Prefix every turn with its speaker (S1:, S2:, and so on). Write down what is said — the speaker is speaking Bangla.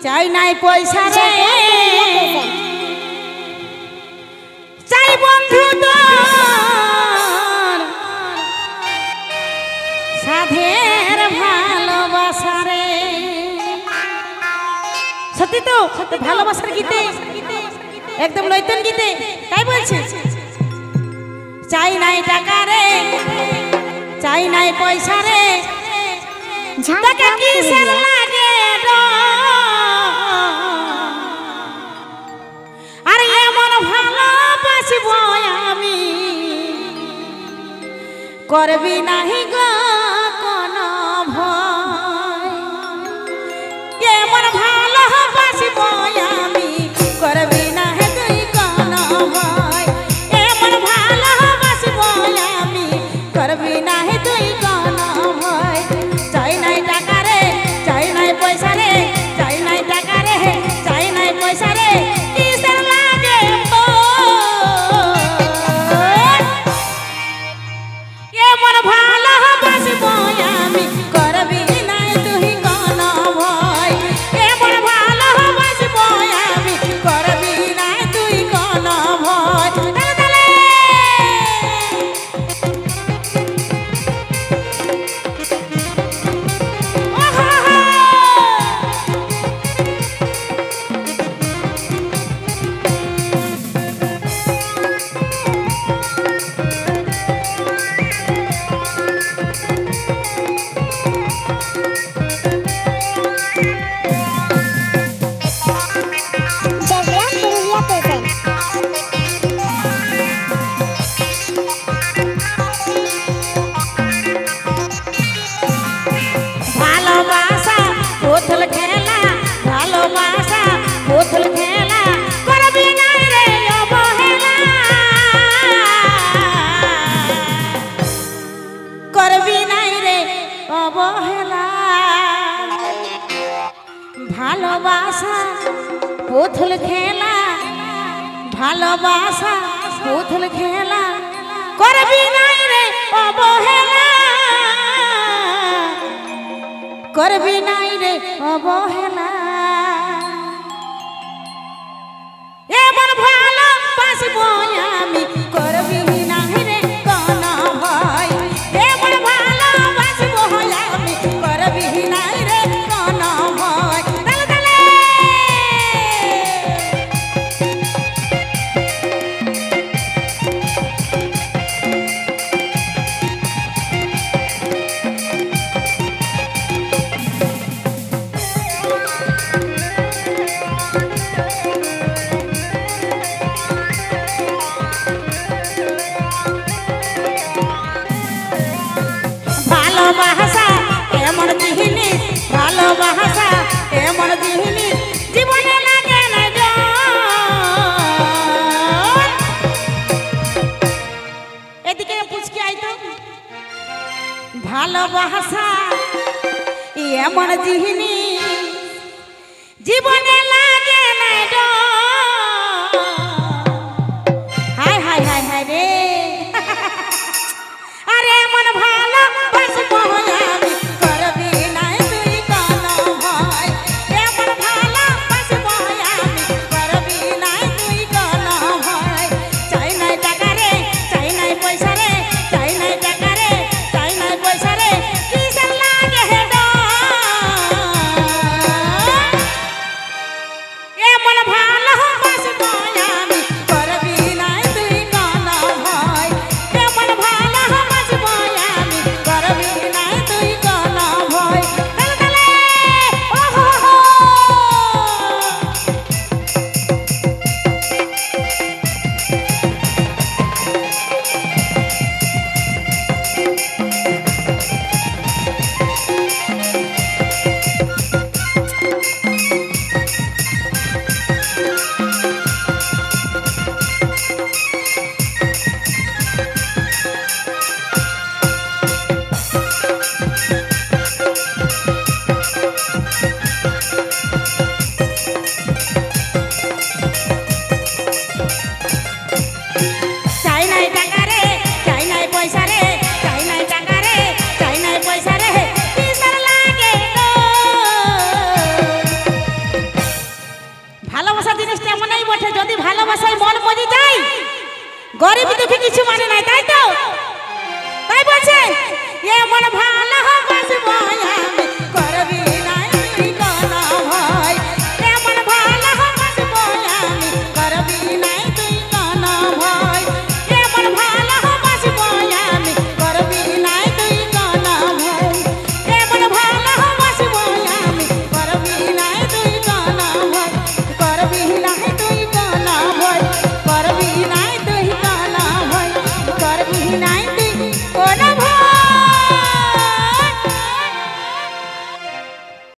S1: চাই নাই পয়সা রে চাই বন্ধু তোর সাধের ভালোবাসা রে। সত্যি তো ভালোবাসার গীতে একদম নৈতন গীতে তাই বলছে। চাই নাই টাকা রে চাই নাই পয়সা রে টাকা কিসের লাগে আর এমন ভালোবাসিব আমি করবি নাহি গো কোনো ভয়। এমন ভালোবাসিব আমি করবি নাহি তুই কোনো ভয়। এমন ভালোবাসিব আমি করবি নাহি তুই কোনো ভয়। চাই নাই টাকা রে চাই নাই পয়সা রে চাই নাই টাকা রে চাই নাই পয়সা রে কিসের লাগে এমন ভালোবাসিব আমি করবি নাই তুই কোনো ভয়। এমন ভালোবাসিব আমি করবি নাই তুই কোনো ভয়। ভালোবাসা পুতুল খেলা ভালোবাসা পুতুল খেলা করবি নাই রে অবহেলা করবি নাই রে অবহেলা। ভালোবাসা পুতুল খেলা ভালোবাসা পুতুল খেলা করবি নাই রে অবহেলা করবি নাই রে অবহেলা। এমন ভালোবাসিব আমি করবি নাই রে কোনো ভয়। এমন ভালোবাসিব আমি করবি নাই রে কোনো ভয়। ভালোবাসা এমন জিনিস ভালোবাসা এমন জিনিস জীবনে লাগে না এদিকে পুচকি আইতো। ভালোবাসা এমন জিনিস জীবনে লাগে না হায় হায় হায় হায় রে আরে এমন ভালোবাসিব আমি করবি নাই তুই কোনো ভয়। এমন ভালোবাসিব আমি করবি নাই তুই কোনো ভয়। চাই নাই টাকা রে চাই নাই পয়সা রে চাই নাই টাকা রে চাই নাই পয়সা রে কিসের লাগে নাই বটে, যদি ভালোবাসায় মন মজে যায় গরিব দুঃখী কিছু মানে নাই, তাই তো? তাই বলছেন এমন ভালোবাসবো আমি করবি